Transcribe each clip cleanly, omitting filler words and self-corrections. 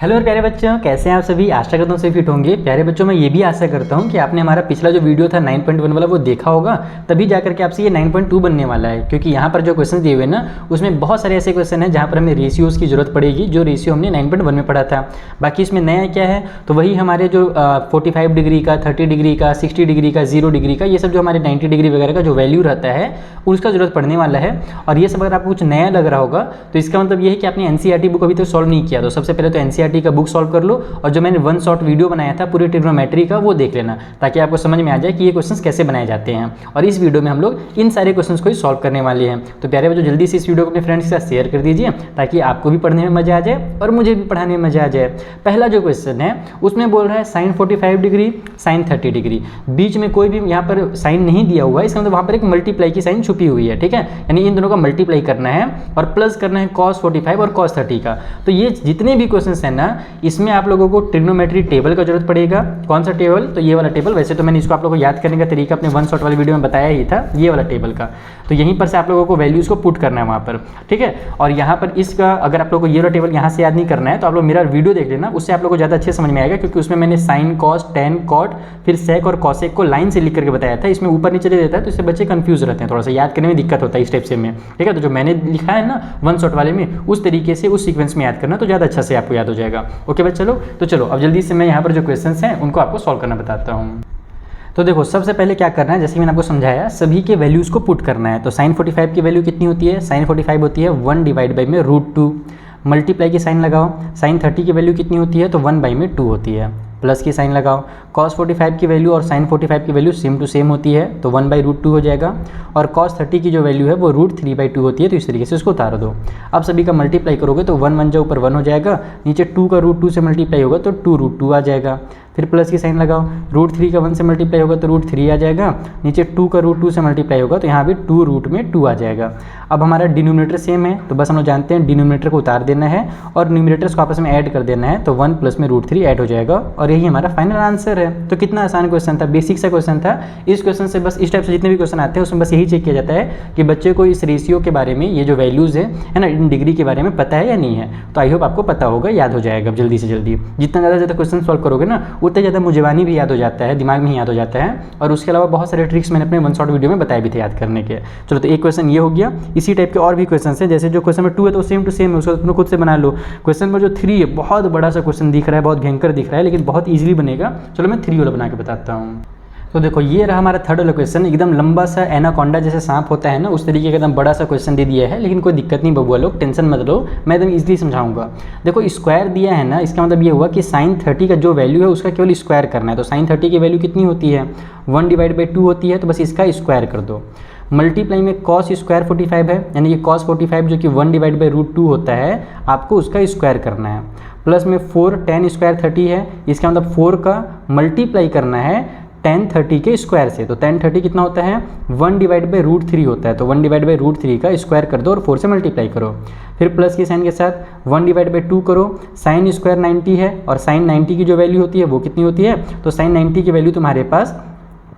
Hello प्यारे बच्चों, कैसे हैं आप सभी। आशा करता हूँ सभी फिट होंगे। प्यारे बच्चों, मैं ये भी आशा करता हूँ कि आपने हमारा पिछला जो वीडियो था 9.1 वाला वो देखा होगा, तभी जाकर के आपसे ये 9.2 बनने वाला है। क्योंकि यहाँ पर जो क्वेश्चन दिए हुए ना, उसमें बहुत सारे ऐसे क्वेश्चन हैं जहाँ पर हमें रेशियोज़ की जरूरत पड़ेगी, जो रेशियो हमने 9.1 में पढ़ा था। बाकी इसमें नया क्या है, तो वही हमारे जो 45 डिग्री का, 30 डिग्री का, 60 डिग्री का, 0 डिग्री का, ये सब जो हमारे 90 डिग्री वगैरह का जो वैल्यू रहता है उसका जरूरत पड़ने वाला है। और ये सब अगर आपको कुछ नया लग रहा होगा तो इसका मतलब ये है कि आपने एनसीईआरटी बुक अभी तक सॉल्व नहीं किया। तो सबसे पहले तो एनसीईआरटी का बुक सॉल्व कर लो, और जो मैंने वन शॉट वीडियो बनाया था पूरे ट्रिग्नोमेट्री का वो देख लेना, ताकि आपको समझ में आ जाए कि ये क्वेश्चंस कैसे बनाए जाते हैं। और इस वीडियो में हम लोग इन सारे क्वेश्चंस को ही सॉल्व करने वाले हैं। तो प्यारे बच्चों, जल्दी से इस वीडियो को अपने फ्रेंड्स के साथ शेयर कर दीजिए, ताकि आपको भी पढ़ने में मजा आ जाए और मुझे भी पढ़ाने में मजा आ जाए। पहला जो क्वेश्चन है उसमें बोल रहा है साइन 45 डिग्री, साइन 30 डिग्री, बीच में कोई भी यहाँ पर साइन नहीं दिया हुआ है, इसका मतलब वहाँ पर एक मल्टीप्लाई की साइन छुपी हुई है। ठीक है, यानी इन दोनों का मल्टीप्लाई करना है और प्लस करना है cos 45 और cos 30 का। तो ये जितने भी क्वेश्चंस हैं ना, इसमें आप लोगों को ट्रिग्नोमेट्री टेबल का जरूरत पड़ेगा। कौन सा टेबल, तो ये वाला टेबल। वैसे तो मैंने इसको आप लोगों को याद करने का तरीका अपने वन शॉट वाले वीडियो में बताया ही था, ये वाला टेबल का। तो यहीं पर से आप लोगों को वैल्यूज़ को पुट करना है वहाँ पर। ठीक है, और यहाँ पर इसका अगर आप लोगों को ये वाला टेबल यहाँ से याद नहीं करना है तो आप लोग मेरा वीडियो देख लेना, उससे आप लोगों को ज़्यादा अच्छे समझ में आएगा। क्योंकि उसमें मैंने साइन, कॉस, टेन, कॉट, फिर सेक और कॉसेक को लाइन से लिख करके बताया था। इसमें ऊपर नीचे दे देता है तो इससे बच्चे कंफ्यूज रहते हैं, थोड़ा सा याद करने में दिक्कत होता है इस स्टेप से में। ठीक है, तो जो मैंने लिखा है ना वन शॉट वाले में, उस तरीके से उस सीक्वेंस में याद करना तो ज़्यादा अच्छा से आपको याद हो जाएगा। ओके बच्चे, चलो अब जल्दी से मैं यहाँ पर जो क्वेश्चंस हैं उनको आपको सॉल्व करना बताता हूँ। तो देखो, सबसे पहले क्या करना है, जैसे मैंने आपको समझाया, सभी के वैल्यूज़ को पुट करना है। तो साइन 45 की वैल्यू कितनी होती है, साइन 45 होती है 1 डिवाइड बाई में √2। मल्टीप्लाई की साइन लगाओ। साइन 30 की वैल्यू कितनी होती है, तो 1 बाई में 2 होती है। प्लस की साइन लगाओ। cos 45 की वैल्यू और sin 45 की वैल्यू सेम टू सेम होती है, तो 1 बाई √2 हो जाएगा। और cos 30 की जो वैल्यू है वो √3 बाई 2 होती है, तो इस तरीके से उसको उतार दो। अब सभी का मल्टीप्लाई करोगे तो 1 1 जो ऊपर 1 हो जाएगा, नीचे 2 का √2 से मल्टीप्लाई होगा तो 2√2 आ जाएगा। फिर प्लस की साइन लगाओ। √3 का 1 से मल्टीप्लाई होगा तो √3 आ जाएगा, नीचे 2 का √2 से मल्टीप्लाई होगा तो यहाँ भी 2 रूट में 2 आ जाएगा। अब हमारा डिनोमिनेटर सेम है, तो बस हम लोग जानते हैं डिनोमिनेटर को उतार देना है और न्यूमरेटर्स को आपस में ऐड कर देना है, तो 1 प्लस में √3 ऐड हो जाएगा और यही हमारा फाइनल आंसर है। तो कितना आसान क्वेश्चन था, बेसिक सा क्वेश्चन था। इस क्वेश्चन से बस, इस टाइप से जितने भी क्वेश्चन आते हैं उसमें बस यही चेक किया जाता है कि बच्चे को इस रेशियो के बारे में, ये जो वैल्यूज़ है ना, इन डिग्री के बारे में पता है या नहीं है। तो आई होप आपको पता होगा, याद हो जाएगा जल्दी से जल्दी। जितना ज़्यादा क्वेश्चन सॉल्व करोगे ना, उतना ज़्यादा मुझवानी भी याद हो जाता है, दिमाग में ही याद हो जाता है। और उसके अलावा बहुत सारे ट्रिक्स मैंने अपने वन शॉट वीडियो में बताए भी थे याद करने के। चलो, तो एक क्वेश्चन ये हो गया। इसी टाइप के और भी क्वेश्चन हैं, जैसे जो क्वेश्चन में 2 है तो सेम टू सेम है, उसको तुम खुद से बना लो। क्वेश्चन में जो 3 है, बहुत बड़ा सा क्वेश्चन दिख रहा है, बहुत भयंकर दिख रहा है, लेकिन बहुत ईजिली बनेगा। चलो मैं 3 वाला बना के बताता हूँ। तो देखो, ये रहा हमारा थर्ड वाला क्वेश्चन। एकदम लंबा सा एनाकोंडा जैसे सांप होता है ना, उस तरीके का एकदम बड़ा सा क्वेश्चन दे दिया है। लेकिन कोई दिक्कत नहीं बबुआ लोग, टेंशन मत लो, मैं एकदम इजीली समझाऊंगा। देखो, स्क्वायर दिया है ना, इसका मतलब ये हुआ कि साइन 30 का जो वैल्यू है उसका केवल स्क्वायर करना है। तो साइन 30 की वैल्यू कितनी होती है, 1 डिवाइड बाई 2 होती है, तो बस इसका स्क्वायर कर दो। मल्टीप्लाई में cos स्क्वायर 45 है, यानी कि cos 45 जो कि 1 डिवाइड बाई √2 होता है, आपको उसका स्क्वायर करना है। प्लस में 4 tan स्क्वायर 30 है, इसका मतलब 4 का मल्टीप्लाई करना है tan 30 के स्क्वायर से। तो tan 30 कितना होता है, 1 डिवाइड बाई √3 होता है, तो 1 डिवाइड बाई √3 का स्क्वायर कर दो और 4 से मल्टीप्लाई करो। फिर प्लस की साइन के साथ 1 डिवाइड बाई 2 करो। साइन स्क्वायर 90 है और साइन 90 की जो वैल्यू होती है वो कितनी होती है, तो साइन 90 की वैल्यू तुम्हारे पास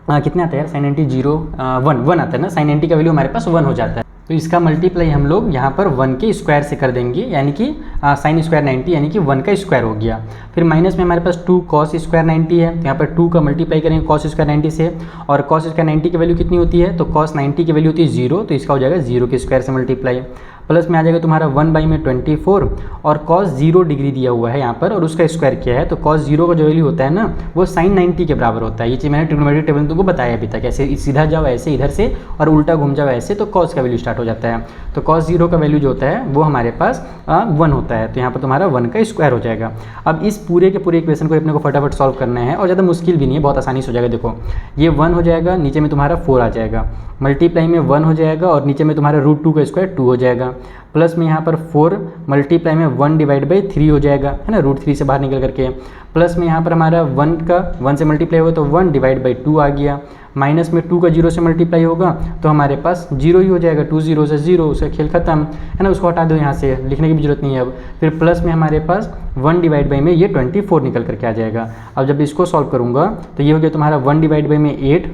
कितना आता है यार, साइन 90 0 1 आता है ना, साइन 90 का वैल्यू हमारे पास 1 हो जाता है। तो इसका मल्टीप्लाई हम लोग यहाँ पर 1 के स्क्वायर से कर देंगे, यानी कि साइन स्क्वायर 90 यानी कि 1 का स्क्वायर हो गया। फिर माइनस में हमारे पास 2 cos स्क्वायर 90 है, यहाँ पर 2 का मल्टीप्लाई करेंगे cos स्क्वायर 90 से। और cos स्क्वायर 90 की वैल्यू कितनी होती है, तो cos 90 की वैल्यू होती है 0, तो इसका हो जाएगा 0 के स्क्वायर से मल्टीप्लाई। प्लस में आ जाएगा तुम्हारा 1 बाई में 24 और cos 0 डिग्री दिया हुआ है यहाँ पर और उसका स्क्वायर किया है, तो cos 0 का जो वैल्यू होता है ना, वो साइन 90 के बराबर होता है। ये चीज़ मैंने ट्रिग्नोमेट्री टेबल में तुमको बताया अभी तक। ऐसे सीधा जाओ ऐसे इधर से और उल्टा घूम जाओ ऐसे, तो cos का वैल्यू स्टार्ट हो जाता है। तो cos 0 का वैल्यू जो होता है वो हमारे पास 1 होता है, तो यहाँ पर तुम्हारा 1 का स्क्वायर हो जाएगा। अब इस पूरे के पूरे इक्वेशन को अपने को फटाफट सॉल्व करना है और ज़्यादा मुश्किल भी नहीं है, बहुत आसानी से हो जाएगा। देखो, ये 1 हो जाएगा, नीचे में तुम्हारा 4 आ जाएगा, मल्टीप्लाई में 1 हो जाएगा और नीचे में तुम्हारा √2 का स्क्वायर 2 हो जाएगा। प्लस में यहाँ पर 4 मल्टीप्लाई में 1 डिवाइड बाई 3 हो जाएगा, है ना, √3 से बाहर निकल करके। प्लस में यहाँ पर हमारा 1 का 1 से मल्टीप्लाई होगा तो 1 डिवाइड बाई 2 आ गया। माइनस में 2 का 0 से मल्टीप्लाई होगा तो हमारे पास 0 ही हो जाएगा, 2 0 से 0, उसका खेल खत्म, है ना, उसको हटा दो यहाँ से, लिखने की भी जरूरत नहीं है अब। फिर प्लस में हमारे पास 1 डिवाइड बाई में ये 24 निकल करके आ जाएगा। अब जब इसको सॉल्व करूँगा तो ये हो गया तुम्हारा 1 डिवाइड बाई में 8,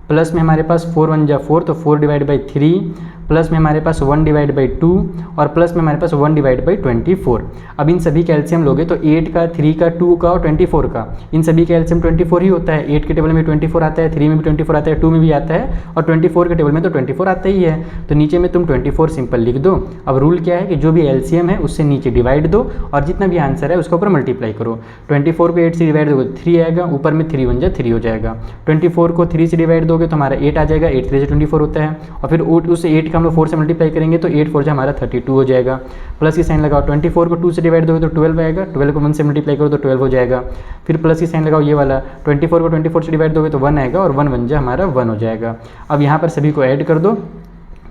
प्लस में हमारे पास 4 1 जा 4, तो 4 डिवाइड बाई 3, प्लस में हमारे पास 1/2 और प्लस में हमारे पास 1/24। अब इन सभी का एलसीएम लोगे तो 8 का, 3 का, 2 का और 24 का, इन सभी का एलसीएम 24 ही होता है। 8 के टेबल में 24 आता है, 3 में भी 24 आता है, 2 में भी आता है और 24 के टेबल में तो 24 आता ही है। तो नीचे में तुम 24 सिंपल लिख दो। अब रूल क्या है कि जो भी एलसीएम है उससे नीचे डिवाइड दो और जितना भी आंसर है उसके ऊपर मल्टीप्लाई करो। 24 को 8 से डिवाइड दोगे 3 आएगा, ऊपर में 3 1 जा 3 हो जाएगा। 24 को 3 से डिवाइड दोगे तो हमारा 8 आ जाएगा, 8 3 से 24 होता है और फिर उस 8 का हम लोग 4 से मल्टीप्लाई करेंगे तो 8 4 जा हमारा 32 हो जाएगा। प्लस की साइन लगाओ, 24 को 2 से डिवाइड दोगे तो 12 आएगा, 12 को 1 से मल्टीप्लाई करो तो 12 हो जाएगा। फिर प्लस की साइन लगाओ ये वाला, 24 को 24 से डिवाइड दोगे तो 1 आएगा और 1 1 जा हमारा 1 हो जाएगा। अब यहाँ पर सभी को ऐड कर दो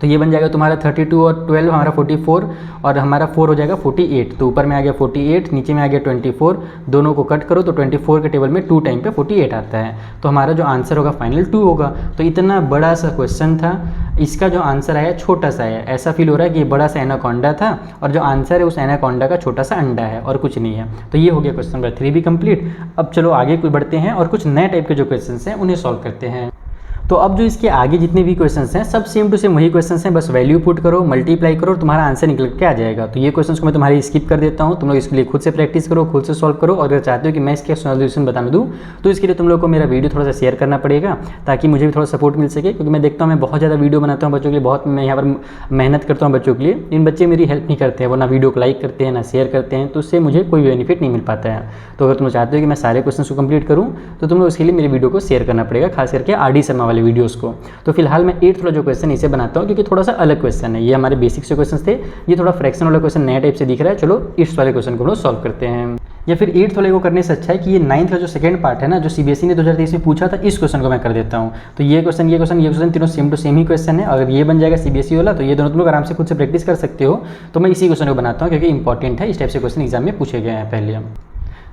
तो ये बन जाएगा तुम्हारा 32 और 12 हमारा 44 और हमारा 4 हो जाएगा 48। तो ऊपर में आ गया 48, नीचे में आ गया 24, दोनों को कट करो तो 24 के टेबल में 2 टाइम पे 48 आता है। तो हमारा जो आंसर होगा फाइनल 2 होगा। तो इतना बड़ा सा क्वेश्चन था, इसका जो आंसर आया छोटा सा है। ऐसा फील हो रहा है कि ये बड़ा सा एनाकोंडा था और जो आंसर है उस एनाकोंडा का छोटा सा अंडा है और कुछ नहीं है। तो ये हो गया क्वेश्चन नंबर 3 भी कंप्लीट। अब चलो आगे कोई बढ़ते हैं और कुछ नए टाइप के जो क्वेश्चन हैं उन्हें सॉल्व करते हैं। तो अब जो इसके आगे जितने भी क्वेश्चंस हैं सब सेम टू सेम वही क्वेश्चंस हैं, बस वैल्यू पुट करो, मल्टीप्लाई करो और तुम्हारा आंसर निकल के आ जाएगा। तो ये क्वेश्चंस को मैं तुम्हारी स्किप कर देता हूँ, तुम लोग इसके लिए खुद से प्रैक्टिस करो, खुद से सॉल्व करो। और अगर चाहते हो कि मैं इसके सॉल्यूशन बता दूँ तो इसके लिए तुम लोग को मेरा वीडियो थोड़ा सा शेयर करना पड़ेगा ताकि मुझे भी थोड़ा सपोर्ट मिल सके, क्योंकि मैं देखता हूँ मैं बहुत ज़्यादा वीडियो बनाता हूँ बच्चों के लिए, बहुत मैं यहाँ पर मेहनत करता हूँ बच्चों के लिए, इन बच्चे मेरी हेल्प नहीं करते हैं, वो ना वीडियो को लाइक करते हैं ना शेयर करते हैं, तो उससे मुझे कोई बेनिफिट नहीं मिल पाता है। तो अगर तुम चाहते हो कि मैं सारे क्वेश्चन को कंप्लीट करूँ तो तुम लोग उसके लिए मेरे वीडियो को शेयर करना पड़ेगा, खास करके RD शर्मा वाले वीडियोज़ को। तो फिलहाल मैं 8th वाला जो क्वेश्चन इसे बनाता हूँ क्योंकि थोड़ा सा अलग क्वेश्चन है। ये हमारे बेसिक से क्वेश्चन थे, ये थोड़ा फ्रैक्शन वाला क्वेश्चन नया टाइप से दिख रहा है। चलो इस वाले क्वेश्चन को हम लोग सॉल्व करते हैं। या फिर 8th वाले को करने से अच्छा है कि ये 9th का जो सेकंड पार्ट है ना, जो CBSE ने 2023 में पूछा था, इस क्वेश्चन को मैं कर देता हूँ। तो ये क्वेश्चन तीनों सेम टू सेम ही क्वेश्चन है। अगर ये बन जाएगा CBSE वाला तो ये दोनों तुम लोग आराम से खुद से प्रैक्टिस कर सकते हो। तो मैं इसी क्वेश्चन को बनाता हूँ क्योंकि इंपॉर्टेंट है, इस टाइप से क्वेश्चन एग्जाम में पूछे गए हैं पहले।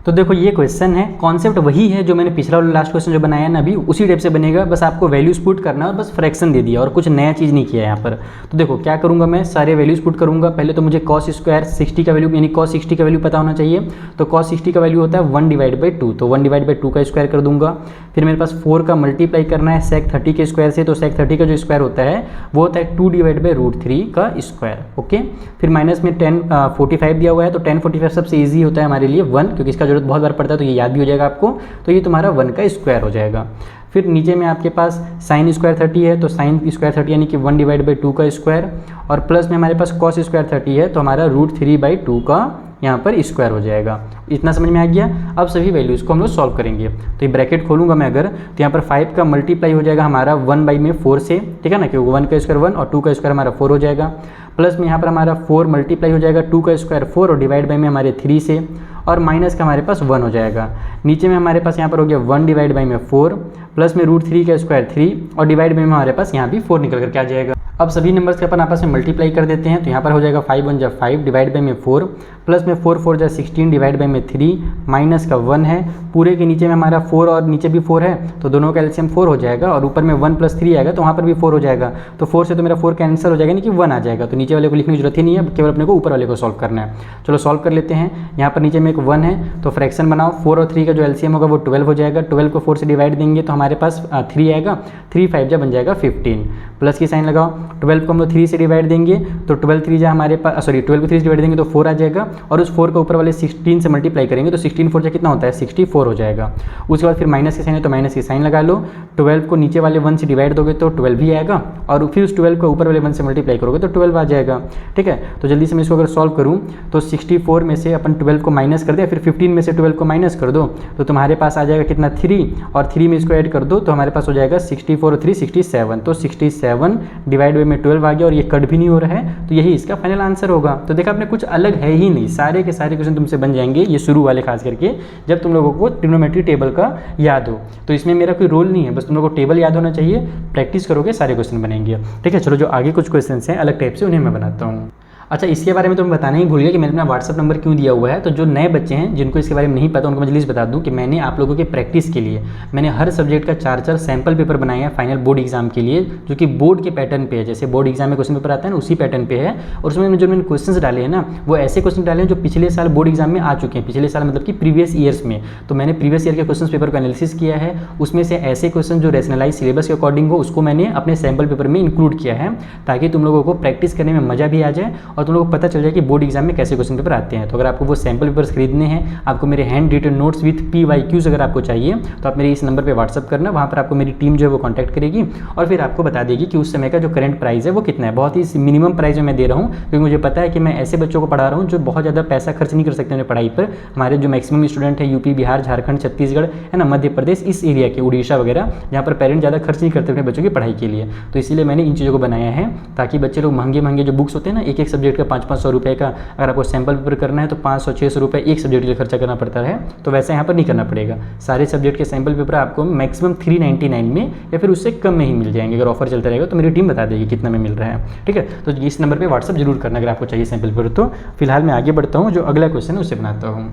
तो देखो ये क्वेश्चन है, कॉन्सेप्ट वही है जो मैंने पिछला वाला लास्ट क्वेश्चन जो बनाया ना अभी, उसी टाइप से बनेगा, बस आपको वैल्यूज पुट करना और बस फ्रैक्शन दे दिया और कुछ नया चीज़ नहीं किया यहाँ पर। तो देखो क्या करूँगा, मैं सारे वैल्यूज पुट करूँगा। पहले तो मुझे cos स्क्वायर 60 का वैल्यू यानी cos 60 का वैल्यू पता होना चाहिए। तो cos 60 का वैल्यू होता है 1/2, तो 1/2 का स्क्वायर कर दूंगा। फिर मेरे पास 4 का मल्टीप्लाई करना है sec 30 के स्क्वायर से, तो sec 30 का जो स्क्वायर होता है वो होता है 2/√3 का स्क्वायर। ओके, फिर माइनस में 45 दिया हुआ है, तो 45 सबसे ईजी होता है हमारे लिए 1, क्योंकि इसका जरूरत बहुत बार पड़ता है तो ये याद भी हो जाएगा आपको। तो ये तुम्हारा 1 का स्क्वायर हो जाएगा। फिर नीचे में आपके पास साइन स्क्वायर 30 है, तो साइन स्क्वायर 30 यानी कि 1/2 का स्क्वायर, और प्लस में हमारे पास cos स्क्वायर 30 है, तो हमारा √3/2 का यहाँ पर स्क्वायर हो जाएगा। इतना समझ में आ गया। अब सभी वैल्यूज़ को हम लोग सॉल्व करेंगे। तो ये ब्रैकेट खोलूंगा मैं अगर, तो यहाँ पर 5 का मल्टीप्लाई हो जाएगा हमारा 1/4 से, ठीक है ना, क्योंकि 1 का स्क्वायर 1 और 2 का स्क्वायर हमारा 4 हो जाएगा। प्लस में यहाँ पर हमारा 4 मल्टीप्लाई हो जाएगा 2 का स्क्वायर 4 और डिवाइड बाई में हमारे 3 से, और माइनस का हमारे पास 1 हो जाएगा। नीचे में हमारे पास यहाँ पर हो गया 1/4 प्लस में √3 का स्क्वायर 3 और डिवाइड में हमारे पास यहाँ भी 4 निकल करके आ जाएगा। अब सभी नंबर्स के अपन आपस में मल्टीप्लाई कर देते हैं। तो यहाँ पर हो जाएगा 5 1 जा 5 डिवाइड बाई में 4 प्लस में 4 4 जा 16 डिवाइड बाई में 3 माइनस का 1 है। पूरे के नीचे में हमारा 4 और नीचे भी 4 है, तो दोनों का एलसीएम 4 हो जाएगा, और ऊपर में 1 + 3 आएगा तो वहाँ पर भी 4 हो जाएगा। तो 4 से तो मेरा 4 कैंसिल हो जाएगा, यानी कि 1 आ जाएगा। तो नीचे वाले को लिखने की जरूरत ही नहीं है, केवल अपने को ऊपर वाले को सॉल्व करना है। चलो सॉल्व कर लेते हैं। यहाँ पर नीचे में एक 1 है, तो फ्रैक्शन बनाओ। 4 और 3 का जो एलसीएम होगा वो 12 हो जाएगा। 12 को 4 से डिवाइड देंगे तो हमारे पास 3 आएगा। 3 5 जा बन जाएगा 15। प्लस की साइन लगाओ। 12 को हम लोग 3 से डिवाइड देंगे तो 12 3 जा हमारे पास 12 को 3 से डिवाइड देंगे तो 4 आ जाएगा, और उस 4 को ऊपर वाले 16 से मल्टीप्लाई करेंगे तो 16 4 जा कितना होता है 64 हो जाएगा। उसके बाद फिर माइनस की साइन है तो माइनस की साइन लगा लो। 12 को नीचे वाले 1 से डिवाइड दोगे तो 12 ही आएगा, और फिर उस 12 को ऊपर वाले 1 से मल्टीप्लाई करोगे तो 12 आ जाएगा। ठीक है, तो जल्दी से मैं इसको अगर सॉल्व करूँ तो 64 में से अपन 12 को माइनस कर दे, फिर 15 में से 12 को माइनस कर दो तो तुम्हारे पास आ जाएगा कितना 3, और 3 में इसको ऐड कर दो तो हमारे पास हो जाएगा 64 और 3 67। तो 67 डिवाइड बाई में 12 आ गया, और ये कट भी नहीं हो रहा है, तो यही इसका फाइनल आंसर होगा। तो देखा आपने, कुछ अलग है ही नहीं, सारे के सारे क्वेश्चन तुमसे बन जाएंगे, ये शुरू वाले खास करके, जब तुम लोगों को ट्रिग्नोमेट्री टेबल का याद हो। तो इसमें मेरा कोई रोल नहीं है, बस तुम लोगों को टेबल याद होना चाहिए, प्रैक्टिस करोगे सारे क्वेश्चन बनेंगे। ठीक है, चलो जो आगे कुछ क्वेश्चन हैं अलग टाइप से उन्हें मैं बनाता हूँ। अच्छा, इसके बारे में तो मैं बताना ही भूल गया कि मैंने अपना व्हाट्सअप नंबर क्यों दिया हुआ है। तो जो नए बच्चे हैं जिनको इसके बारे में नहीं पता, उनको मैं जल्दी बता दूं कि मैंने आप लोगों के प्रैक्टिस के लिए मैंने हर सब्जेक्ट का 4-4 सैम्पल पेपर बनाए हैं फाइनल बोर्ड एग्जाम के लिए, जो कि बोर्ड के पैटर्न पे है। जैसे बोर्ड एग्जाम में क्वेश्चन पेपर आता है ना, उसी पैटर्न पे है। और उसमें जो मैंने क्वेश्चन डाले हैं ना, वो ऐसे क्वेश्चन डाले हैं जो पिछले साल बोर्ड एग्जाम में आ चुके हैं। पिछले साल मतलब कि प्रीवियस ईयर्स में। तो मैंने प्रीवियस ईयर के क्वेश्चन पेपर को एनालिसिस किया है, उसमें से ऐसे क्वेश्चन जो रैशनलाइज सिलेबस के अकॉर्डिंग हो उसको मैंने अपने सैम्पल पेपर में इंक्लूड किया है, ताकि तुम लोगों को प्रैक्टिस करने में मजा भी आ जाए और तुम लोगों को पता चल जाए कि बोर्ड एग्जाम में कैसे क्वेश्चन पेपर आते हैं। तो अगर आपको वो सैम्पल पेपर्स खरीदने हैं, आपको मेरे hand written notes with PYQs अगर आपको चाहिए, तो आप मेरे इस नंबर पे व्हाट्सअप करना। वहाँ पर आपको मेरी टीम जो है वो कॉन्टैक्ट करेगी और फिर आपको बता देगी कि उस समय का जो करंट प्राइस है वो कितना है। बहुत ही मिनिमम प्राइस में मैं दे रहा हूँ, क्योंकि मुझे पता है कि मैं ऐसे बच्चों को पढ़ा रहा हूँ जो बहुत ज़्यादा पैसा खर्च नहीं कर सकते अपने पढ़ाई पर। हमारे जो मैक्सिमम स्टूडेंट है यूपी, बिहार, झारखंड, छत्तीसगढ़ है ना, मध्य प्रदेश, इस एरिया के, उड़ीसा वगैरह, जहाँ पर पेरेंट्स ज़्यादा खर्च नहीं करते अपने बच्चों की पढ़ाई के लिए। तो इसीलिए मैंने इन चीज़ों को बनाया है, ताकि बच्चे लोग महंगे जो बुक्स होते हैं ना, एक सब्जेक्ट का 500-500 रुपये का, अगर आपको सैम्पल पेपर करना है तो 500-600 रुपये एक सब्जेक्ट के लिए खर्चा करना पड़ता है, तो वैसे यहाँ पर नहीं करना पड़ेगा। सारे सब्जेक्ट के सैम्पल पेपर आपको मैक्सिमम 399 में या फिर उससे कम में ही मिल जाएंगे। अगर ऑफर चलता रहेगा तो मेरी टीम बता देगी कितना में मिल रहा है, ठीक है। तो इस नंबर पर व्हाट्सअप जरूर करना अगर आपको चाहिए सैम्पल पेपर। तो फिलहाल मैं आगे बढ़ता हूँ, जो अगला क्वेश्चन है उसे बनाता हूँ।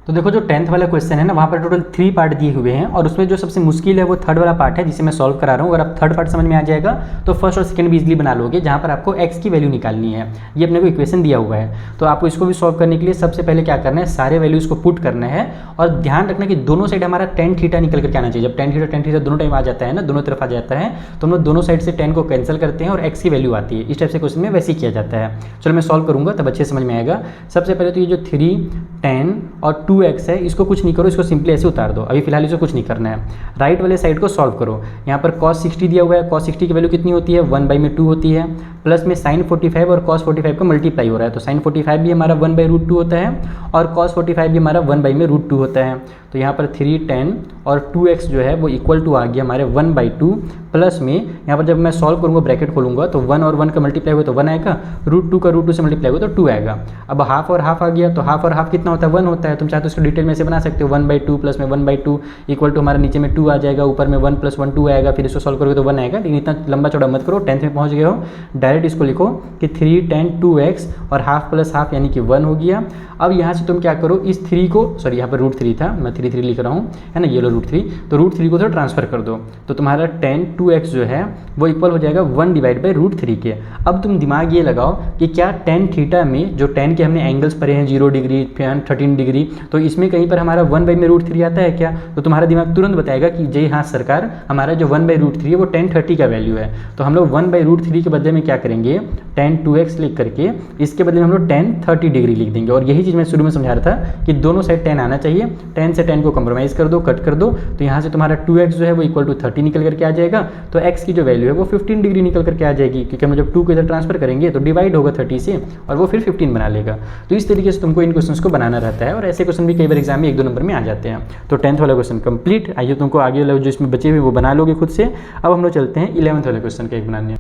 तो देखो, जो 10th वाला क्वेश्चन है ना, वहाँ पर टोटल 3 पार्ट दिए हुए हैं और उसमें जो सबसे मुश्किल है वो 3rd वाला पार्ट है, जिसे मैं सॉल्व करा रहा हूँ। अगर आप 3rd पार्ट समझ में आ जाएगा तो फर्स्ट और सेकंड भी इजीली बना लोगे, जहाँ पर आपको x की वैल्यू निकालनी है। ये अपने को इक्वेशन दिया हुआ है, तो आपको इसको भी सॉल्व करने के लिए सबसे पहले क्या करना है, सारे वैल्यूज़ को पुट करना है। और ध्यान रखना कि दोनों साइड हमारा tan थीटा निकल करके आना चाहिए। जब tan थीटा दोनों टाइम आ जाता है ना, दोनों तरफ आ जाता है, तो हम लोग दोनों साइड से tan को कैंसिल करते हैं और x की वैल्यू आती है। इस टाइप से क्वेश्चन में वैसे ही किया जाता है। चलो मैं सॉल्व करूँगा तब अच्छे समझ में आएगा। सबसे पहले तो ये जो 3, 10 और 2x है, इसको कुछ नहीं करो, इसको सिंपली ऐसे उतार दो। अभी फिलहाल इसको कुछ नहीं करना है। राइट वाले साइड को सॉल्व करो। यहाँ पर cos 60 दिया हुआ है, cos 60 की वैल्यू कितनी होती है, 1/2 होती है। प्लस में sin 45 और cos 45 का मल्टीप्लाई हो रहा है, तो sin 45 भी हमारा 1/√2 होता है और cos 45 भी हमारा 1/√2 होता है। तो यहाँ पर 3, 10 और 2x जो है वो इक्वल टू आ गया हमारे 1/2। प्लस में यहाँ पर जब मैं सॉल्व करूँगा, ब्रैकेट खोलूँगा, तो 1 और 1 का मल्टीप्लाई हुआ तो 1 आएगा, √2 का √2 से मल्टीप्लाई हुआ तो 2 आएगा। अब हाफ और हाफ आ गया, तो हाफ और हाफ कितना होता है, 1 होता है। तुम चाहते हो इसको डिटेल में से बना सकते हो, 1/2 प्लस में 1/2 इक्वल टू हमारे नीचे में 2 आ जाएगा, ऊपर में 1 + 1 2 आएगा। फिर इसको सॉल्व करोगे तो 1 आएगा। लेकिन इतना लंबा चौड़ा मत करो, 10th में पहुँच गए हो, डायरेक्ट इसको लिखो कि 3, 10, 2x और हाफ प्लस हाफ यानी कि 1 हो गया। अब यहाँ से तुम क्या करो, इस 3 को, सॉरी यहाँ पर √3 था, मैं 3 लिख रहा हूँ, है ना, ये लो √3, तो √3 को तो ट्रांसफर कर दो, तो तुम्हारा 10, 2x जो है वो इक्वल हो जाएगा 1/√3 के। अब तुम दिमाग ये लगाओ कि क्या tan थीटा में, जो tan के हमने एंगल्स पढ़े हैं 0 डिग्री, 13 डिग्री, तो इसमें कहीं पर हमारा 1/√3 आता है क्या? तो तुम्हारा दिमाग तुरंत बताएगा कि जी हाँ सरकार, हमारा जो 1/√3 है वो tan 30 का वैल्यू है। तो हम लोग 1/√3 के बदले में क्या करेंगे, tan 2x लिख करके इसके बदले में हम लोग tan 30 डिग्री लिख देंगे। और यही चीज़ मैं शुरू में समझा रहा था कि दोनों साइड tan आना चाहिए, tan से tan को कंप्रोमाइज़ कर दो, कट कर दो, तो यहाँ से तुम्हारा 2x जो है वो इक्वल टू 30 निकल करके आ जाएगा। तो x की जो वैल्यू है वो 15 डिग्री निकल करके आ जाएगी, क्योंकि हम जब 2 को इधर ट्रांसफर करेंगे तो डिवाइड होगा 30 से और वो फिर 15 बना लेगा। तो इस तरीके से तुमको इन क्वेश्चंस को बनाना रहता है, और ऐसे क्वेश्चन भी कई बार एग्जाम में 1-2 नंबर में आ जाते हैं। तो 10th वाला क्वेश्चन कंप्लीट। आइए तुमको आगे वाला जो इसमें बचे हुए वो बना लोगे खुद से। अब हम लोग चलते हैं 11th वाले क्वेश्चन का एक बनाने।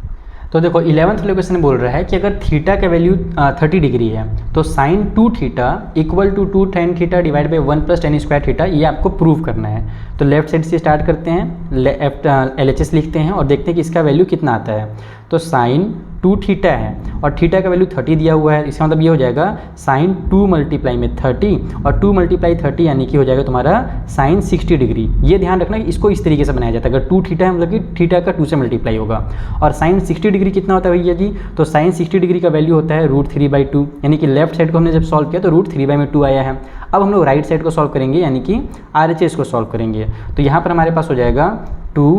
तो देखो 11th वाले क्वेश्चन बोल रहा है कि अगर थीटा का वैल्यू 30 डिग्री है तो sin 2 theta equal to 2 tan theta divide by 1 + tan square theta, ये आपको प्रूव करना है। तो लेफ्ट साइड से स्टार्ट करते हैं, LHS लिखते हैं और देखते हैं कि इसका वैल्यू कितना आता है। तो sin 2 थीटा है और थीटा का वैल्यू 30 दिया हुआ है, इसका मतलब ये हो जाएगा sin 2 मल्टीप्लाई में 30 और 2 मल्टीप्लाई 30 यानी कि हो जाएगा तुम्हारा sin 60 डिग्री। ये ध्यान रखना कि इसको इस तरीके से बनाया जाता है। अगर 2 थीटा है मतलब कि थीटा का 2 से मल्टीप्लाई होगा। और sin 60 डिग्री कितना होता है भैया जी, तो sin 60 डिग्री का वैल्यू होता है √3/2, यानी कि लेफ्ट साइड को हमने जब सॉल्व किया तो √3/2 आया है। अब हम लोग राइट साइड को सॉल्व करेंगे, यानी कि RHS को सॉल्व करेंगे। तो यहाँ पर हमारे पास हो जाएगा 2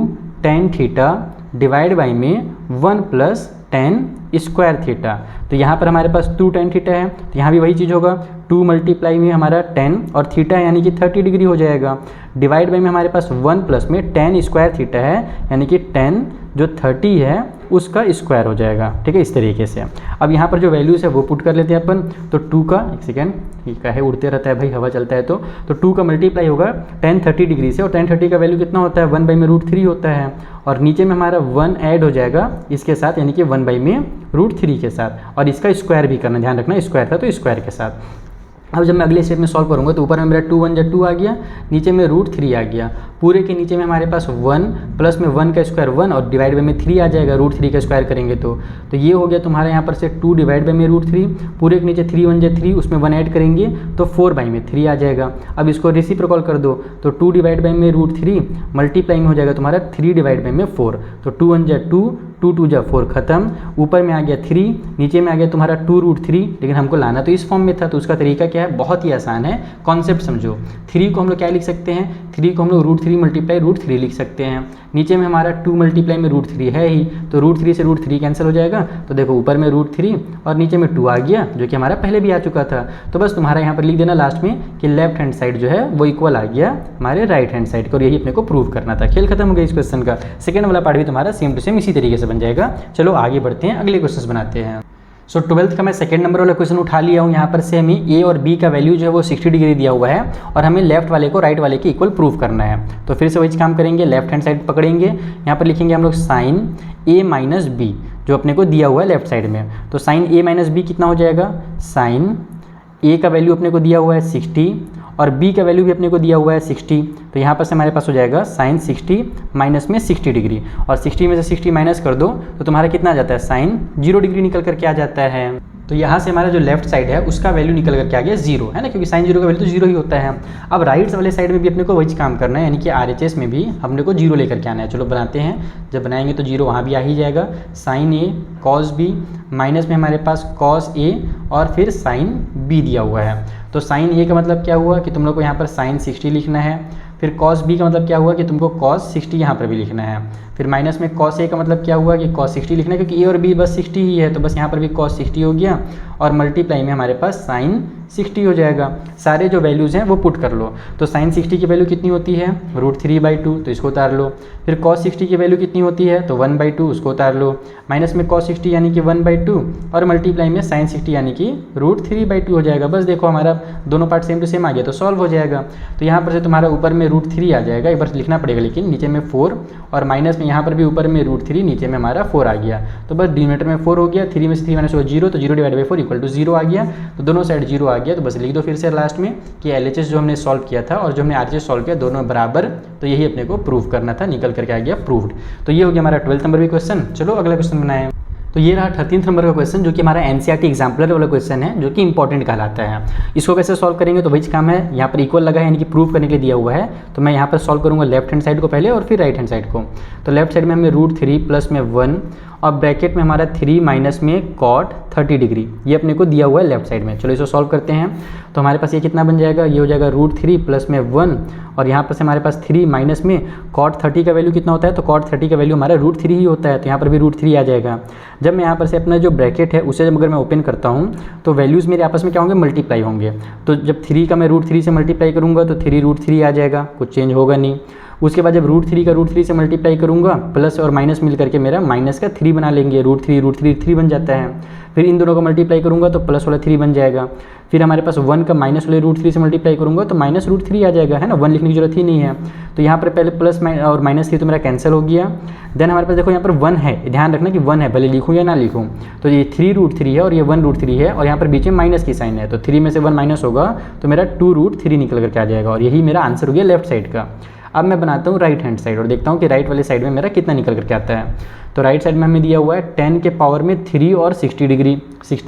tan थीटा डिवाइड बाई में 1 + tan स्क्वायर थीटा। तो यहाँ पर हमारे पास 2 tan थीटा है, तो यहाँ भी वही चीज़ होगा, 2 मल्टीप्लाई में हमारा tan और थीटा यानी कि 30 डिग्री हो जाएगा, डिवाइड बाई में हमारे पास 1 प्लस में tan स्क्वायर थीटा है, यानी कि tan जो 30 है उसका स्क्वायर हो जाएगा। ठीक है, इस तरीके से। अब यहाँ पर जो वैल्यूज़ है वो पुट कर लेते हैं अपन। तो 2 का, एक सेकेंड, ठीक है, उड़ते रहता है भाई, हवा चलता है तो 2 का मल्टीप्लाई होगा tan 30 डिग्री से, और tan 30 का वैल्यू कितना होता है, 1/√3 होता है, और नीचे में हमारा 1 ऐड हो जाएगा इसके साथ, यानी कि 1/√3 के साथ, और इसका स्क्वायर भी करना, ध्यान रखना स्क्वायर था तो स्क्वायर के साथ। अब जब मैं अगले स्टेप में सॉल्व करूँगा तो ऊपर में मेरा 2 × 1 = 2 आ गया, नीचे में √3 आ गया, पूरे के नीचे में हमारे पास 1 प्लस में 1 का स्क्वायर 1 और डिवाइड बाई में 3 आ जाएगा, √3 का स्क्वायर करेंगे तो ये हो गया तुम्हारा यहाँ पर से 2 डिवाइड बाई में √3, पूरे के नीचे 3 1 जा 3, उसमें 1 ऐड करेंगे तो 4 बाई में 3 आ जाएगा। अब इसको रेसिप्रोकल कर दो तो 2 डिवाइड बाई में √3 मल्टीप्लाई में हो जाएगा तुम्हारा 3 डिवाइड बाई में 4, तो 2 1 जा 2, 2 2 जा 4 खत्म, ऊपर में आ गया 3, नीचे में आ गया तुम्हारा 2√3, लेकिन हमको लाना तो इस फॉर्म में था, तो उसका तरीका क्या है, बहुत ही आसान है, कॉन्सेप्ट समझो। 3 को हम लोग क्या लिख सकते हैं, 3 को हम लोग √3 मल्टीप्लाई √3 लिख सकते हैं, नीचे में हमारा 2 मल्टीप्लाई में √3 है ही, तो √3 से √3 कैंसिल हो जाएगा, तो देखो ऊपर में √3 और नीचे में 2 आ गया, जो कि हमारा पहले भी आ चुका था। तो बस तुम्हारा यहाँ पर लिख देना लास्ट में कि लेफ्ट हैंड साइड जो है वो इक्वल आ गया हमारे राइट हैंड साइड को, और यही अपने को प्रूव करना था। खेल खत्म हो गया इस क्वेश्चन का। सेकंड वाला पार्ट भी तुम्हारा सेम टू सेम इसी तरीके से बन जाएगा। चलो आगे बढ़ते हैं, अगले क्वेश्चन बनाते हैं। सो 12th का मैं सेकंड नंबर वाला क्वेश्चन उठा लिया हूँ। यहाँ पर से हमें ए और बी का वैल्यू जो है वो 60 डिग्री दिया हुआ है और हमें लेफ्ट वाले को राइट वाले के इक्वल प्रूव करना है। तो फिर से वही काम करेंगे, लेफ्ट हैंड साइड पकड़ेंगे, यहाँ पर लिखेंगे हम लोग साइन ए माइनस बी जो अपने को दिया हुआ है लेफ्ट साइड में। तो साइन ए माइनस बी कितना हो जाएगा, साइन ए का वैल्यू अपने को दिया हुआ है 60 और बी का वैल्यू भी अपने को दिया हुआ है 60, तो यहाँ पर से हमारे पास हो जाएगा साइन 60 माइनस में 60 डिग्री, और 60 में से 60 माइनस कर दो तो तुम्हारा कितना आ जाता है, साइन 0 डिग्री निकल कर क्या आ जाता है। तो यहाँ से हमारा जो लेफ्ट साइड है उसका वैल्यू निकल कर क्या आ गया, 0 है ना, क्योंकि साइन 0 का वैल्यू तो 0 ही होता है। अब राइट वाले साइड में भी अपने को वही काम करना है, यानी कि RHS में भी हमने को 0 लेकर के आना है। चलो बनाते हैं, जब बनाएंगे तो 0 वहाँ भी आ ही जाएगा। साइन ए कॉस बी माइनस में हमारे पास कॉस ए और फिर साइन बी दिया हुआ है। तो साइन ए का मतलब क्या हुआ कि तुम लोग को यहाँ पर साइन 60 लिखना है, फिर कॉस बी का मतलब क्या हुआ कि तुमको कॉस 60 यहाँ पर भी लिखना है, फिर माइनस में कॉस ए का मतलब क्या हुआ कि कॉस 60 लिखना है, क्योंकि ए और बी बस 60 ही है, तो बस यहाँ पर भी कॉस 60 हो गया, और मल्टीप्लाई में हमारे पास साइन 60 हो जाएगा। सारे जो वैल्यूज़ हैं वो पुट कर लो। तो साइन 60 की वैल्यू कितनी होती है, √3/2, तो इसको उतार लो। फिर कॉस 60 की वैल्यू कितनी होती है, तो 1/2, उसको उतार लो। माइनस में कॉस 60 यानी कि 1/2 और मल्टीप्लाई में साइन 60 यानी कि √3/2 हो जाएगा। बस देखो हमारा दोनों पार्ट सेम टू सेम आ गया, तो सॉल्व हो जाएगा। तो यहाँ पर से तुम्हारा ऊपर में √3 आ जाएगा, एक बार लिखना पड़ेगा लेकिन, नीचे में 4 और माइनस में यहाँ पर भी ऊपर में √3, नीचे में हमारा 4 आ गया। तो बस डिनोमिनेटर में 4 हो गया, 3 में से 3 माइनस हुआ 0, तो 0/4 इक्वल टू 0 आ गया। तो दोनों साइड 0 आ गया, तो बस लिख दो फिर से लास्ट में कि LHS जो हमने सॉल्व किया था और जो हमने RHS सॉल्व किया दोनों बराबर, तो यही अपने को प्रूव करना था, निकल करके आ गया प्रूव्ड। तो ये हो गया हमारा 12th नंबर भी क्वेश्चन। चलो अगला क्वेश्चन बनाएं। तो ये रहा 13th नंबर का क्वेश्चन, जो कि हमारा NCERT एग्जाम्पलर वाला क्वेश्चन है, जो कि इंपॉर्टेंट कहलाता है। इसको कैसे सॉल्व करेंगे, तो वही काम है, यहाँ पर इक्वल लगा है यानी कि प्रूव करने के लिए दिया हुआ है। तो मैं यहाँ पर सॉल्व करूँगा लेफ्ट हैंड साइड को पहले और फिर राइट हैंड साइड को। तो लेफ्ट साइड में हमें √3 प्लस में 1 और ब्रैकेट में हमारा 3 माइनस में कॉट 30 डिग्री, ये अपने को दिया हुआ है लेफ्ट साइड में। चलो इसको सॉल्व करते हैं। तो हमारे पास ये कितना बन जाएगा, ये हो जाएगा √3 प्लस में 1 और यहाँ पर से हमारे पास 3 माइनस में कॉट 30 का वैल्यू कितना होता है, तो कॉट 30 का वैल्यू हमारा √3 ही होता है, तो यहाँ पर भी √3 आ जाएगा। जब मैं यहाँ पर से अपना जो ब्रैकेट है उसे जब अगर मैं ओपन करता हूँ तो वैल्यूज़ मेरे आपस में क्या होंगे, मल्टीप्लाई होंगे। तो जब 3 का मैं √3 से मल्टीप्लाई करूँगा तो 3 √3 आ जाएगा, कुछ चेंज होगा नहीं। उसके बाद जब √3 का √3 से मल्टीप्लाई करूँगा, प्लस और माइनस मिल करके मेरा माइनस का 3 बना लेंगे, √3 बन जाता है। फिर इन दोनों को मल्टीप्लाई करूँगा तो प्लस वाला 3 बन जाएगा। फिर हमारे पास 1 का माइनस वाले √3 से मल्टीप्लाई करूँगा तो माइनस √3 आ जाएगा, है ना, 1 लिखने की जरूरत ही नहीं है। तो यहाँ पर पहले प्लस और माइनस 3 तो मेरा कैंसिल हो गया। देन हमारे पास देखो यहाँ पर 1 है, ध्यान रखना कि 1 है, भले लिखूँ या ना लिखूँ। तो ये 3√3 है और ये 1√3 है और यहाँ पर बीच में माइनस की साइन है, तो 3 में से 1 माइनस होगा तो मेरा 2√3 निकल करके आ जाएगा, और यही मेरा आंसर हो गया लेफ्ट साइड का। अब मैं बनाता हूँ राइट हैंड साइड और देखता हूँ कि राइट वाले साइड में मेरा कितना निकल करके आता है। तो राइट साइड में हमें दिया हुआ है 10 के पावर में 3 और 60 डिग्री,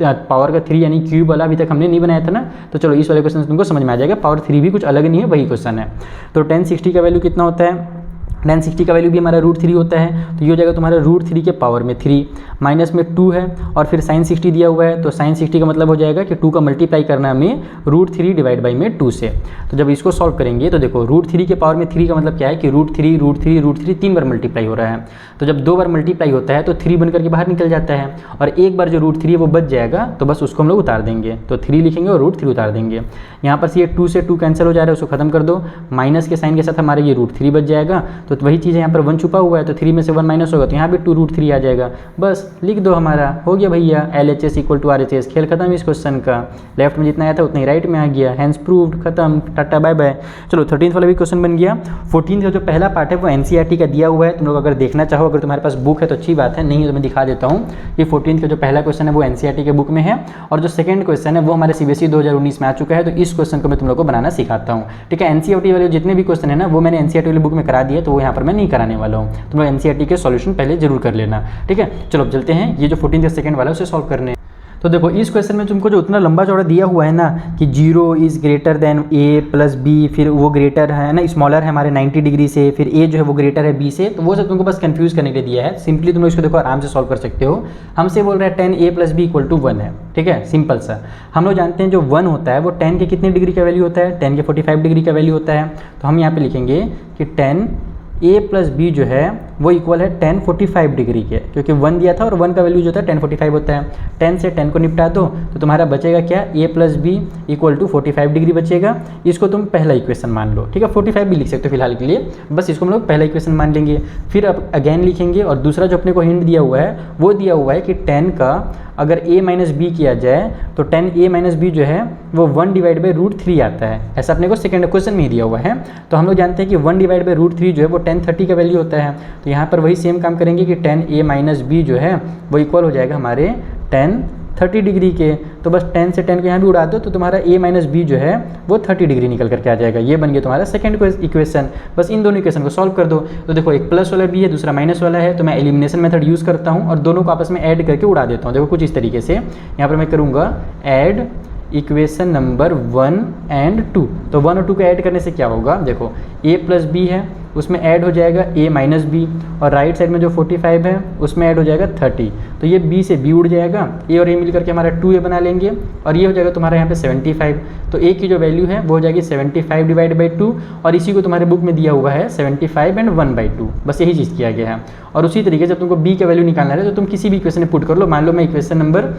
पावर का 3 यानी क्यूब वाला अभी तक हमने नहीं बनाया था ना, तो चलो इस वाले क्वेश्चन तुमको समझ में आ जाएगा। पावर 3 भी कुछ अलग नहीं है, वही क्वेश्चन है। तो 1060 का वैल्यू कितना होता है, 1060 का वैल्यू भी हमारा √3 होता है, तो ये हो जाएगा तुम्हारा √3 के पावर में 3 माइनस में 2 है और फिर साइन 60 दिया हुआ है, तो साइन 60 का मतलब हो जाएगा कि 2 का मल्टीप्लाई करना है हमें √3 डिवाइड बाई में 2 से। तो जब इसको सॉल्व करेंगे तो देखो √3 के पावर में 3 का मतलब क्या है कि √3 3 बार मल्टीप्लाई हो रहा है। तो जब 2 बार मल्टीप्लाई होता है तो 3 बन करके बाहर निकल जाता है, और एक बार जो √3 है वो बच जाएगा, तो बस उसको हम लोग उतार देंगे। तो 3 लिखेंगे और √3 उतार देंगे। यहाँ पर से ये 2 से 2 कैंसिल हो जा रहा है, उसको खत्म कर दो। माइनस के साइन के साथ हमारे ये √3 बच जाएगा, तो वही चीज़ है, यहाँ पर 1 छुपा हुआ है तो 3 में से 1 माइनस होगा तो यहाँ भी 2√3 आ जाएगा। बस लिख दो, हमारा हो गया भैया LHS इक्वल टू RHS। खेल खत्म इस क्वेश्चन का, लेफ्ट में जितना आया था उतना ही राइट में आ गया। हैंस प्रूव्ड, खत्म, टाटा बाय बाय। चलो 13th वाला भी क्वेश्चन बन गया। 14th का जो पहला पार्ट है वो NCERT का दिया हुआ है, तुम लोग अगर देखना चाहो, अगर तुम्हारे पास बुक है तो अच्छी बात है, नहीं तो मैं दिखा देता हूँ कि 14th का जो पहला क्वेश्चन है वो NCERT के बुक में है, और जो सेकंड क्वेश्चन है वो हमारे CBSE 2019 में आ चुका है। तो इस क्वेश्चन को मैं तुम लोग को बनाना सिखाता हूँ, ठीक है। NCERT वाले जितने भी क्वेश्चन है ना वो मैंने NCERT वाली बुक में करा दिया, तो वो यहाँ पर मैं नहीं कराने वाला हूँ। तुम लोग NCERT के सॉल्यूशन पहले जरूर कर लेना, ठीक है। चलो अब चलते हैं ये जो 14th का सेकंड वाला है उसे सॉल्व करने। तो देखो इस क्वेश्चन में तुमको जो उतना लंबा चौड़ा दिया हुआ है ना कि 0 is greater than A plus B, फिर वो ग्रेटर है ना, स्मॉलर है हमारे 90 डिग्री से, फिर A जो है वो ग्रेटर है B से, तो वो सब तुमको बस कंफ्यूज करने के लिए दिया है। सिंपली तुम इसको देखो आराम से सॉल्व कर सकते हो। हमसे बोल रहा है 10A plus B equal to 1 है, ठीक है, सिंपल सा। हम लोग जानते हैं जो 1 होता है वो 10 के कितने डिग्री का वैल्यू होता है, 10 के 45 डिग्री का वैल्यू होता है। तो हम यहाँ पे लिखेंगे कि 10A प्लस B जो है वो इक्वल है 10 45 डिग्री के, क्योंकि 1 दिया था और 1 का वैल्यू जो था 10 45 होता है। 10 से 10 को निपटा दो तो तुम्हारा बचेगा क्या, A plus B equal to 45 degree बचेगा। इसको तुम पहला इक्वेशन मान लो, ठीक है, 45 भी लिख सकते हो फिलहाल के लिए, बस इसको हम लोग पहला इक्वेशन मान लेंगे। फिर अब अगेन लिखेंगे, और दूसरा जो अपने को हिंट दिया हुआ है वो दिया हुआ है कि 10 का अगर A माइनस बी किया जाए तो 10A माइनस बी जो है वो 1 डिवाइड बाई √3 आता है, ऐसा अपने को सेकंड क्वेश्चन में ही दिया हुआ है। तो हम लोग जानते हैं कि 1 डिवाइड बाई √3 जो है वो 10 30 का वैल्यू होता है। तो यहाँ पर वही सेम काम करेंगे कि 10A माइनस बी जो है वो इक्वल हो जाएगा हमारे 10 30 डिग्री के। तो बस 10 से 10 को यहाँ भी उड़ा दो तो तुम्हारा A माइनस बी जो है वो 30 डिग्री निकल करके आ जाएगा। ये बन गया तुम्हारा सेकंड इक्वेशन। बस इन दोनों इक्वेशन को सॉल्व कर दो। तो देखो एक प्लस वाला भी है, दूसरा माइनस वाला है, तो मैं एलिमिनेशन मेथड यूज़ करता हूँ और दोनों को आपस में ऐड करके उड़ा देता हूँ। देखो कुछ इस तरीके से यहाँ पर मैं करूँगा ऐड इक्वेशन नंबर 1 एंड 2। तो 1 और 2 को ऐड करने से क्या होगा, देखो A प्लस बी है उसमें ऐड हो जाएगा A माइनस बी, और राइट साइड में जो 45 है उसमें ऐड हो जाएगा 30। तो ये B से B उड़ जाएगा, A और A मिल करके हमारा 2A बना लेंगे, और ये हो जाएगा तुम्हारा यहाँ पे 75। तो A की जो वैल्यू है वो हो जाएगी 75 डिवाइड बाई 2, और इसी को तुम्हारे बुक में दिया हुआ है 75 एंड 1/2। बस यही चीज़ किया गया है। और उसी तरीके से जब तुमको B का वैल्यू निकालना है तो तुम किसी भी इक्वेशन में पुट कर लो। मान लो मैं इक्वेशन नंबर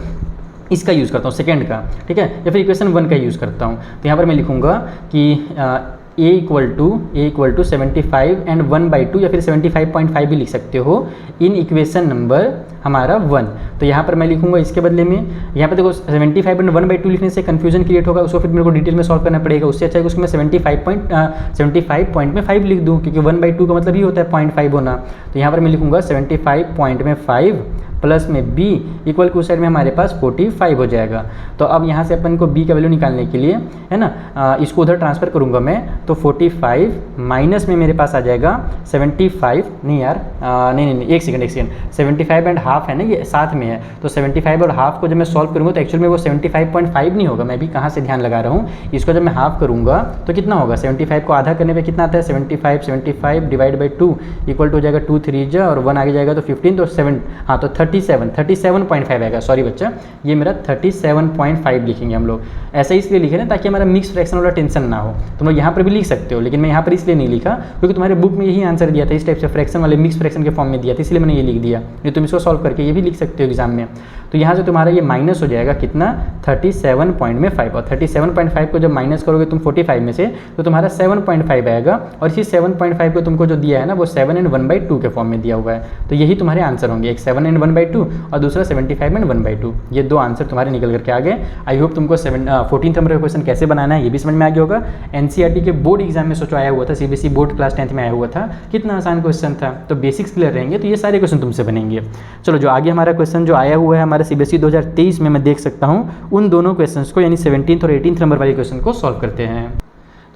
इसका यूज़ करता हूँ सेकंड का, ठीक है, या फिर इक्वेशन 1 का यूज़ करता हूँ। तो यहाँ पर मैं लिखूँगा कि A इक्वल टू 75 एंड 1/2, या फिर 75.5 भी लिख सकते हो इन इक्वेशन नंबर हमारा 1। तो यहाँ पर मैं लिखूँगा इसके बदले में, यहाँ पर देखो 75 एंड 1/2 लिखने से कन्फ्यूजन क्रिएट होगा, उसको फिर मेरे को डिटेल में सॉल्व करना पड़ेगा। उससे अच्छा है कि उसको मैं 75.5 लिख दूँ, क्योंकि 1/2 का मतलब ही होता है 0.5 होना। तो यहाँ पर मैं लिखूँगा 75.5 प्लस में B इक्वल के उस साइड में हमारे पास 45 हो जाएगा। तो अब यहाँ से अपन को B का वैल्यू निकालने के लिए है ना, इसको उधर ट्रांसफ़र करूँगा मैं, तो 45 माइनस में मेरे पास आ जाएगा 75, नहीं यार नहीं एक सेकंड 75 एंड हाफ है ना, ये साथ में है। तो 75 और हाफ को जब मैं सॉल्व करूँगा तो एक्चुअल में वो 75.5 नहीं होगा, मैं भी कहाँ से ध्यान लगा रहा हूँ। इसको जब मैं हाफ करूँगा तो कितना होगा, 75 को आधा करने पर कितना आता है, 75 डिवाइड बाई 2 इक्वल टू हो जाएगा 2 3 जा और 1 आगे जाएगा तो 15, तो 7 हाँ तो 37.5 आएगा। सॉरी बच्चा, ये मेरा 37.5 लिखेंगे हम लोग। ऐसा इसलिए लिखे ना ताकि हमारा मिक्स फ्रैक्शन वाला टेंशन ना हो। तुम लोग यहाँ पर भी लिख सकते हो, लेकिन मैं यहाँ पर इसलिए नहीं लिखा क्योंकि तुम्हारे बुक में यही आंसर दिया था, इस टाइप से फ्रैक्शन वाले मिक्स फ्रैक्शन के फॉर्म में दिया था, इसलिए मैंने ये लिख दिया। ये तुम इसको सॉल्व करके ये भी लिख सकते हो एग्जाम में। तो यहाँ से तुम्हारा ये माइनस हो जाएगा कितना, 37.5, और 37.5 को जब माइनस करोगे तुम 45 में से तो तुम्हारा 7.5 आएगा, और इसी 7.5 को तुमको जो दिया है ना वो 7 एंड 1/2 के फॉर्म में दिया हुआ है। तो यही तुम्हारे आंसर होंगे, एक 7 एंड 1/2 और दूसरा 75 एंड 1/2। ये दो आंसर तुम्हारे निकल करके आ गए। आई होप तुमको 14th नंबर का क्वेश्चन कैसे बनाना है ये भी समझ में आ गया होगा। NCERT के बोर्ड एग्जाम में सोचो आया हुआ था, CBSE बोर्ड क्लास 10th में आया हुआ था, कितना आसान क्वेश्चन था। तो बेसिक्स क्लियर रहेंगे तो ये सारे क्वेश्चन तुमसे बनेंगे। चलो जो आगे हमारा क्वेश्चन जो आया हुआ है हमारा CBSE 2023 में मैं देख सकता हूँ, उन दोनों क्वेश्चंस को यानी 17th और 18th नंबर वाले क्वेश्चन को सॉल्व करते हैं।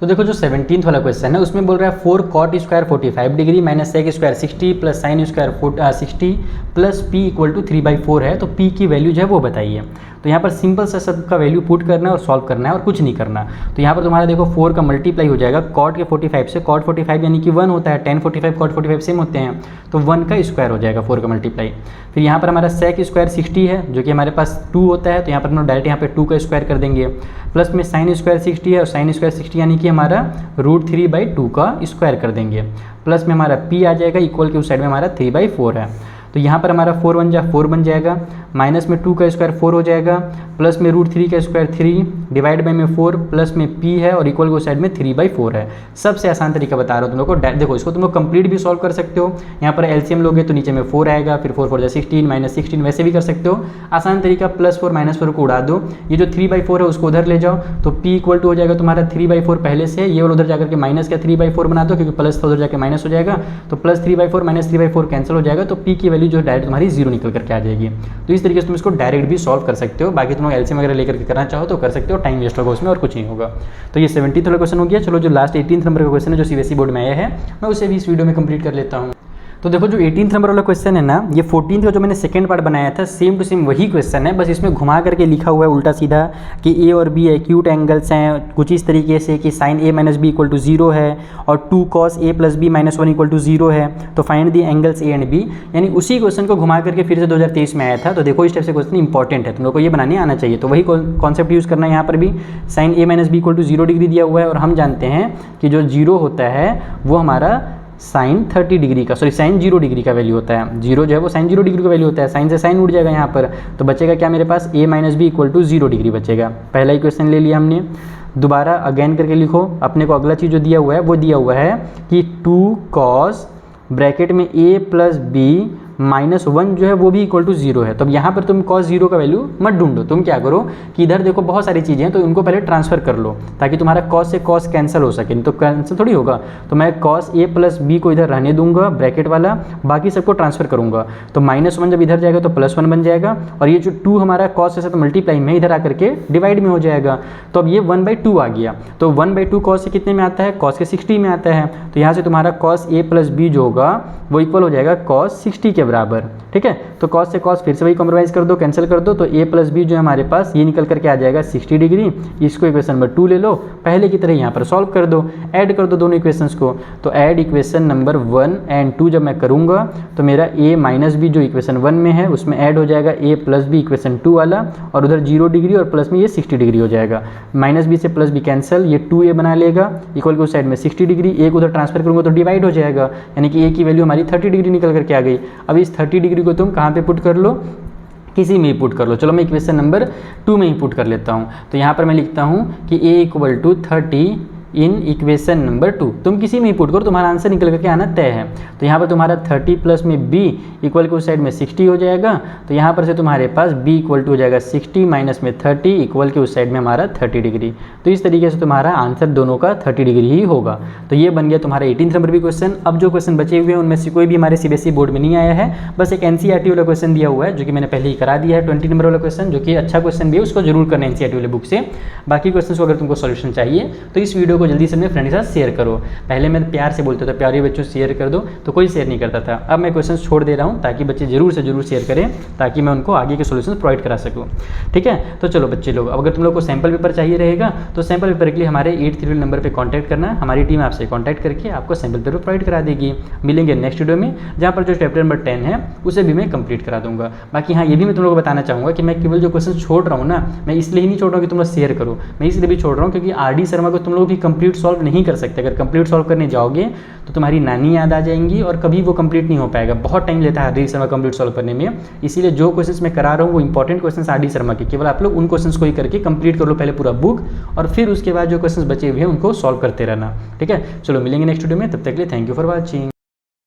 तो देखो जो 17th वाला क्वेश्चन है उसमें बोल रहा है 4 cot square 45 degree minus sec square 60 plus sine square 60 plus P equal to 3/4 है। तो P की वैल्यू जो है वो बताइए। तो यहाँ पर सिंपल सा सबका वैल्यू पुट करना है और सॉल्व करना है और कुछ नहीं करना। तो यहाँ पर तुम्हारा देखो 4 का मल्टीप्लाई हो जाएगा cot के 45 से, cot 45 यानी कि 1 होता है, tan 45 cot 45 सेम होते हैं, तो 1 का स्क्वायर हो जाएगा 4 का मल्टीप्लाई। फिर यहाँ पर हमारा सेक स्क्वायर 60 है जो कि हमारे पास 2 होता है, तो यहाँ पर हम डायरेक्ट यहाँ पे 2 का स्क्वायर कर देंगे। प्लस में साइन स्क्वायर 60 है और साइन स्क्वायर 60 यानी कि हमारा √3/2 का स्क्वायर कर देंगे। प्लस में हमारा P आ जाएगा इक्वल के उस साइड में हमारा 3/4 है। तो यहाँ पर हमारा 4 बन जाएगा माइनस में 2 का स्क्वायर 4 हो जाएगा, प्लस में √3 का स्क्वायर 3, डिवाइड बाई में 4, प्लस में p है और इक्वल को साइड में 3/4 है। सबसे आसान तरीका बता रहा हूँ तुम लोग को। देखो इसको तुम लोग कंप्लीट भी सॉल्व कर सकते हो। यहाँ पर एलसीएम लोगे तो नीचे में 4 आएगा, फिर 4 4 जा 16, -16 वैसे भी कर सकते हो। आसान तरीका +4 -4 को उड़ा दो, ये जो 3/4 है उसको उधर ले जाओ, तो p इक्वल टू हो जाएगा तुम्हारा 3/4 पहले से, ये उधर जाकर के माइनस का 3/4 बना दो, क्योंकि प्लस था उधर जाकर माइनस हो जाएगा, तो +3/4 -3/4 कैंसिल हो जाएगा, तो p की वैल्यू जो डायरेक्ट तुम्हारी 0 निकल करके आ जाएगी। तो इस तरीके से तुम इसको डायरेक्ट भी सॉल्व कर सकते हो। बाकी तुम लोग एलसीएम वगैरह लेकर के करना चाहो तो कर सकते हो, टाइम वेस्ट होगा उसमें और कुछ नहीं होगा। तो ये 17th वाला क्वेश्चन हो गया। चलो जो लास्ट 18th नंबर का क्वेश्चन है जो सीबीएसई बोर्ड में आया है, मैं उसे भी इस वीडियो में कंप्लीट कर लेता हूँ। तो देखो जो 18th नंबर वाला क्वेश्चन है ना, ये 14th का जो मैंने सेकंड पार्ट बनाया था सेम टू सेम वही क्वेश्चन है, बस इसमें घुमा करके लिखा हुआ है उल्टा सीधा कि ए और बी एक्यूट एंगल्स हैं कुछ इस तरीके से कि sin a - b = 0 है और 2 cos a + b - 1 = 0 है, तो find the angles a and b। यानी उसी क्वेश्चन को घुमा करके फिर से 2023 में आया था। तो देखो इस टाइप से क्वेश्चन इंपॉर्टेंट है, तुम लोग को ये बनाने आना चाहिए। तो वही कॉन्सेप्ट यूज़ करना है यहाँ पर भी। sin a - b = 0 डिग्री दिया हुआ है और हम जानते हैं कि जो 0 होता है वो हमारा sin 30 डिग्री का, सॉरी sin 0 डिग्री का वैल्यू होता है। 0 जो है वो sin 0 डिग्री का वैल्यू होता है, साइन से साइन उड़ जाएगा यहाँ पर, तो बचेगा क्या मेरे पास a - b = 0 डिग्री बचेगा। पहला ही क्वेश्चन ले लिया हमने। दोबारा अगेन करके लिखो, अपने को अगला चीज़ जो दिया हुआ है वो दिया हुआ है कि 2 cos ब्रैकेट में a + b -1 जो है वो भी = 0 है। तो अब यहाँ पर तुम cos 0 का वैल्यू मत ढूंढो, तुम क्या करो कि इधर देखो बहुत सारी चीज़ें हैं तो उनको पहले ट्रांसफर कर लो ताकि तुम्हारा cos से cos कैंसिल हो सके, नहीं तो कैंसिल थोड़ी होगा। तो मैं cos a + b को इधर रहने दूंगा ब्रैकेट वाला, बाकी सबको ट्रांसफर करूंगा, तो -1 जब इधर जाएगा तो +1 बन जाएगा, और ये जो 2 हमारा cos के साथ मल्टीप्लाई में इधर आकर के डिवाइड में हो जाएगा, तो अब ये 1/2 आ गया। तो 1/2 cos से कितने में आता है, cos के 60 में आता है, तो यहाँ से तुम्हारा cos a + b जो होगा वो इक्वल हो जाएगा cos 60 के बराबर। ठीक है, तो cos से cos फिर से वही कॉम्प्रोमाइज़ कर दो, कैंसिल कर दो, तो a + b जो है हमारे पास ये निकल करके आ जाएगा 60 डिग्री। इसको इक्वेशन नंबर 2 ले लो, पहले की तरह यहाँ पर सॉल्व कर दो, ऐड कर दो दोनों इक्वेशंस को। तो ऐड इक्वेशन नंबर 1 एंड 2 जब मैं करूँगा तो मेरा a - b जो इक्वेशन 1 में है उसमें ऐड हो जाएगा a + b इक्वेशन 2 वाला, और उधर 0 डिग्री और प्लस में ये 60 डिग्री हो जाएगा। -b से +b कैंसिल, ये 2a बना लेगा, इक्वल को साइड में 60 डिग्री, एक उधर ट्रांसफर करूँगा तो डिवाइड हो जाएगा, यानी कि a की वैल्यू हमारी 30 डिग्री निकल करके आ गई। अब इस 30 डिग्री को तुम कहाँ पे पुट कर लो, किसी में ही पुट कर लो। चलो मैं इक्वेशन नंबर 2 में ही पुट कर लेता हूँ। तो यहाँ पर मैं लिखता हूँ कि a = 30 इन इक्वेशन नंबर 2, तुम किसी में ही पुट करो, तुम्हारा आंसर निकल करके आना तय है। तो यहाँ पर तुम्हारा 30 प्लस में b इक्वल को साइड में 60 हो जाएगा, तो यहाँ पर से तुम्हारे पास b इक्वल टू हो जाएगा 60 माइनस में 30 इक्वल के उस साइड में हमारा 30 डिग्री। तो इस तरीके से तुम्हारा आंसर दोनों का 30 डिग्री ही होगा। तो ये बन गया तुम्हारा 18th नंबर भी क्वेश्चन। अब जो क्वेश्चन बचे हुए हैं उनमें से कोई भी हमारे सीबीएसई बोर्ड में नहीं आया है, बस एक एनसीईआरटी वाला क्वेश्चन दिया हुआ है जो कि मैंने पहले ही करा दिया है 20 नंबर वाला क्वेश्चन, जो कि अच्छा क्वेश्चन भी है, उसको जरूर करना एनसीईआरटी वाले बुक से। बाकी क्वेश्चन को अगर तुमको सॉल्यूशन चाहिए तो इस वीडियो को जल्दी से अपने फ्रेंड के साथ शेयर करो। पहले मैं प्यार से बोलता था प्यारे बच्चों शेयर कर दो, तो कोई शेयर नहीं करता था। अब मैं क्वेश्चन छोड़ दे रहा हूँ ताकि बच्चे जरूर से जरूर शेयर करें, ताकि मैं उनको आगे के सॉल्यूशन प्रोवाइड करा सकूँ। ठीक है, तो चलो बच्चे लोग, अगर तुम लोग को सैम्पल पेपर चाहिए रहेगा तो सैम्पल पेपर के लिए हमारे 8 सीरियल नंबर पर कॉन्टैक्ट करना, हमारी टीम आपसे कॉन्टैक्ट करके आपको सैम्पल पेपर प्रोवाइड करा देगी। मिलेंगे नेक्स्ट वीडियो में, जहाँ पर जो चैप्टर नंबर 10 है उसे भी मैं कंप्लीट करा दूंगा। बाकी हाँ, ये भी मैं तुम लोग को बताना चाहूँगा कि मैं केवल जो क्वेश्चन छोड़ रहा हूँ ना, मैं इसलिए ही नहीं छोड़ रहा हूँ कि तुम लोग शेयर करो, मैं इसलिए भी छोड़ रहा हूँ क्योंकि आरडी शर्मा को तुम लोग भी कंप्लीट सॉल्व नहीं कर सकते। अगर कंप्लीट सॉल्व करने जाओगे तो तुम्हारी नानी याद आ जाएंगी और कभी वो कंप्लीट नहीं हो पाएगा, बहुत टाइम लेता है आरडी शर्मा कंप्लीट सॉल्व करने में। इसीलिए जो क्वेश्चंस मैं करा रहा हूँ वो इंपॉर्टेंट क्वेश्चंस आरडी शर्मा के, केवल आप लोग उन क्वेश्चंस को ही करके कंप्लीट कर लो पहले पूरा बुक, और फिर उसके बाद जो क्वेश्चंस बचे हुए हैं उनको सॉल्व करते रहना। ठीक है, चलो मिलेंगे नेक्स्ट वीडियो में, तब तक के लिए थैंक यू फॉर वॉचिंग।